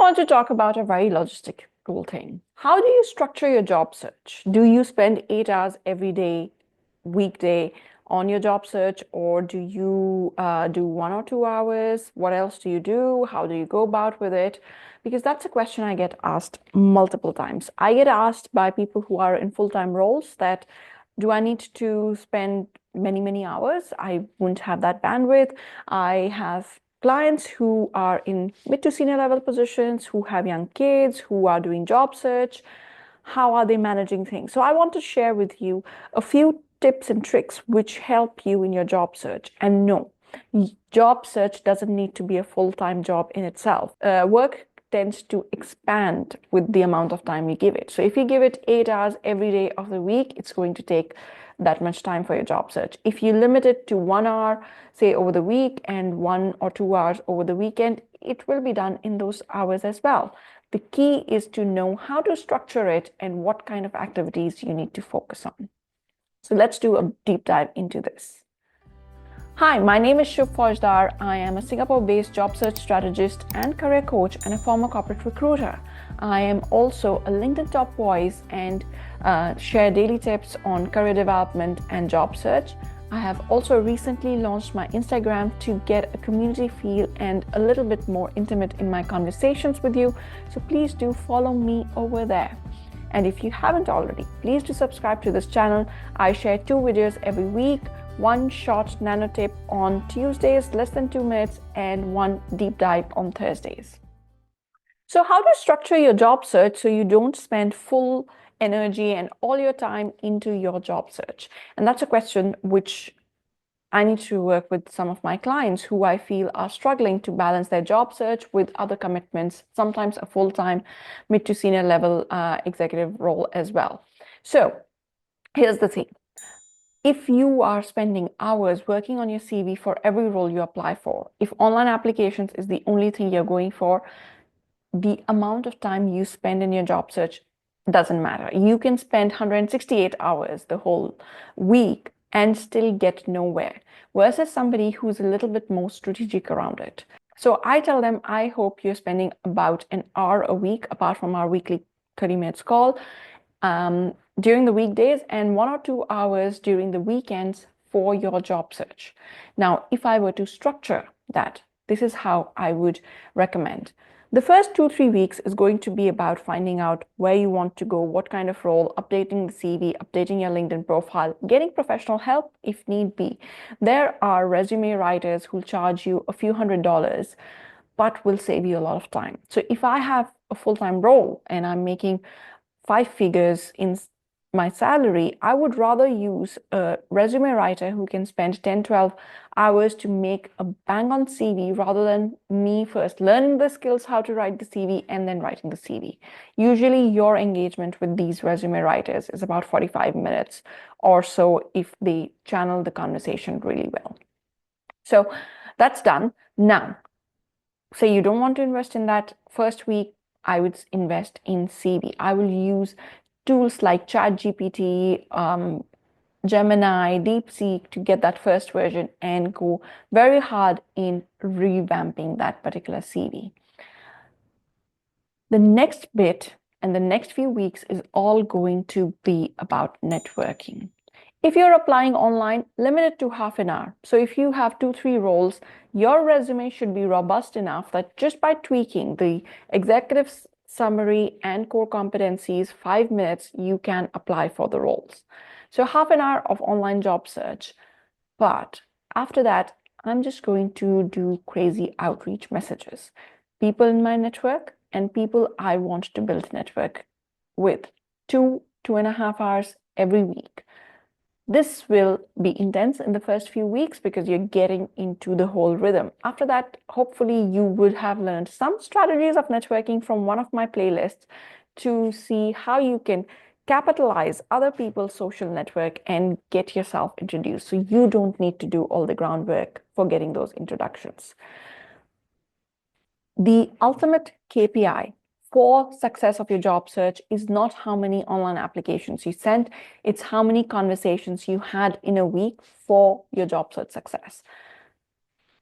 want to talk about a very logistical thing. How do you structure your job search? Do you spend 8 hours every day, weekday, on your job search, or do you do 1 or 2 hours? What else do you do? How do you go about with it? Because that's a question I get asked multiple times. I get asked by people who are in full-time roles that, do I need to spend many hours? I wouldn't have that bandwidth. I have clients who are in mid to senior level positions, who have young kids, who are doing job search. How are they managing things? So I want to share with you a few tips and tricks which help you in your job search. And no, job search doesn't need to be a full-time job in itself. Work tends to expand with the amount of time you give it. So if you give it 8 hours every day of the week, it's going to take that much time for your job search. If you limit it to 1 hour, say over the week, and 1 or 2 hours over the weekend, it will be done in those hours as well. The key is to know how to structure it and what kind of activities you need to focus on. So let's do a deep dive into this. Hi, my name is Shub Faujdar. I am a Singapore-based job search strategist and career coach and a former corporate recruiter. I am also a LinkedIn top voice and share daily tips on career development and job search. I have also recently launched my Instagram to get a community feel and a little bit more intimate in my conversations with you. So please do follow me over there. And if you haven't already, please do subscribe to this channel. I share 2 videos every week. One short nano tip on Tuesdays, less than 2 minutes, and one deep dive on Thursdays. So how to structure your job search so you don't spend full energy and all your time into your job search? And that's a question which I need to work with some of my clients who I feel are struggling to balance their job search with other commitments, sometimes a full-time mid to senior level executive role as well. So here's the thing. If you are spending hours working on your CV for every role you apply for, if online applications is the only thing you're going for, the amount of time you spend in your job search doesn't matter. You can spend 168 hours the whole week and still get nowhere, versus somebody who's a little bit more strategic around it. So I tell them, I hope you're spending about an hour a week, apart from our weekly 30 minutes call, during the weekdays, and 1 or 2 hours during the weekends for your job search. Now, if I were to structure that, this is how I would recommend. The first 2-3 weeks is going to be about finding out where you want to go, what kind of role, updating the CV, updating your LinkedIn profile, getting professional help if need be. There are resume writers who'll charge you a few $100s, but will save you a lot of time. So if I have a full-time role and I'm making 5 figures in my salary, I would rather use a resume writer who can spend 10-12 hours to make a bang-on CV rather than me first learning the skills, how to write the CV, and then writing the CV. Usually your engagement with these resume writers is about 45 minutes or so if they channel the conversation really well. So that's done. Now, say you don't want to invest in that first week, I would invest in CV. I will use tools like ChatGPT, Gemini, DeepSeek to get that first version and go very hard in revamping that particular CV. The next bit and the next few weeks is all going to be about networking. If you're applying online, limit it to half an hour. So if you have 2-3 roles, your resume should be robust enough that just by tweaking the executive summary and core competencies, 5 minutes, you can apply for the roles. So half an hour of online job search. But after that, I'm just going to do crazy outreach messages. People in my network and people I want to build a network with. 2.5 hours every week. This will be intense in the first few weeks because you're getting into the whole rhythm. After that, hopefully you would have learned some strategies of networking from one of my playlists to see how you can capitalize other people's social network and get yourself introduced. So you don't need to do all the groundwork for getting those introductions. The ultimate KPI for success of your job search is not how many online applications you sent, it's how many conversations you had in a week for your job search success.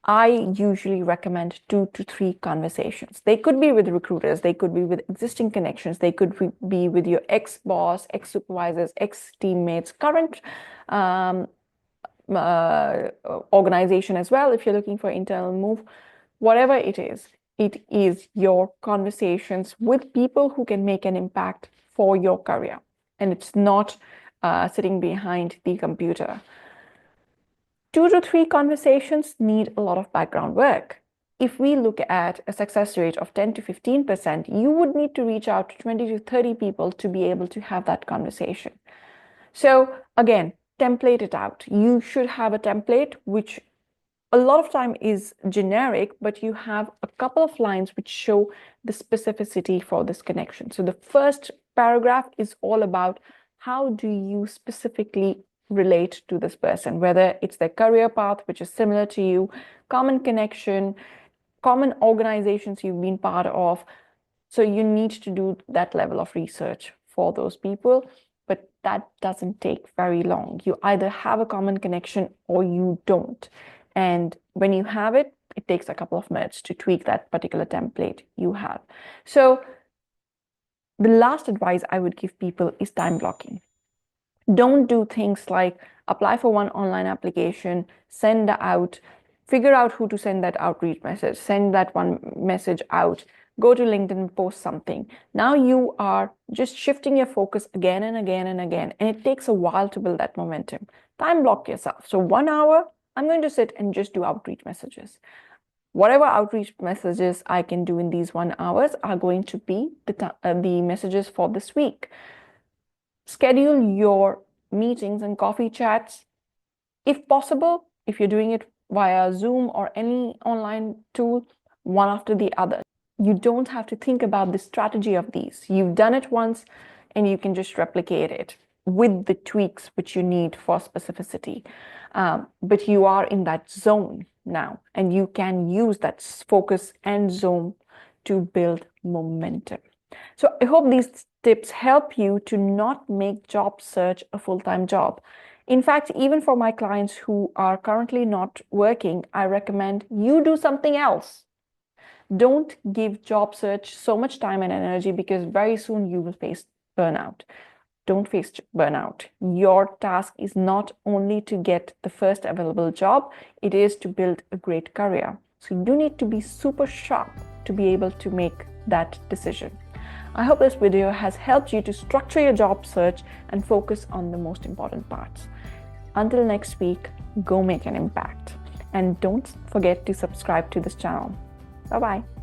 I usually recommend 2 to 3 conversations. They could be with recruiters, they could be with existing connections, they could be with your ex-boss, ex-supervisors, ex-teammates, current organization as well, if you're looking for internal move. Whatever it is your conversations with people who can make an impact for your career. And it's not sitting behind the computer. 2 to 3 conversations need a lot of background work. If we look at a success rate of 10 to 15%, you would need to reach out to 20 to 30 people to be able to have that conversation. So again, template it out. You should have a template which a lot of time is generic, but you have a couple of lines which show the specificity for this connection. So the first paragraph is all about how do you specifically relate to this person, whether it's their career path, which is similar to you, common connection, common organizations you've been part of. So you need to do that level of research for those people, but that doesn't take very long. You either have a common connection or you don't. And when you have it, it takes a couple of minutes to tweak that particular template you have. So the last advice I would give people is time blocking. Don't do things like apply for one online application, send out, figure out who to send that outreach message, send that one message out, go to LinkedIn, post something. Now you are just shifting your focus again and again and again, and it takes a while to build that momentum. Time block yourself. So 1 hour, I'm going to sit and just do outreach messages. Whatever outreach messages I can do in these 1 hours are going to be the messages for this week. Schedule your meetings and coffee chats, if possible, if you're doing it via Zoom or any online tool, one after the other. You don't have to think about the strategy of these. You've done it once and you can just replicate it with the tweaks which you need for specificity. But you are in that zone now, and you can use that focus and zone to build momentum. So I hope these tips help you to not make job search a full-time job. In fact, even for my clients who are currently not working, I recommend you do something else. Don't give job search so much time and energy, because very soon you will face burnout. Don't face burnout. Your task is not only to get the first available job, it is to build a great career. So you need to be super sharp to be able to make that decision. I hope this video has helped you to structure your job search and focus on the most important parts. Until next week, go make an impact. And don't forget to subscribe to this channel. Bye-bye.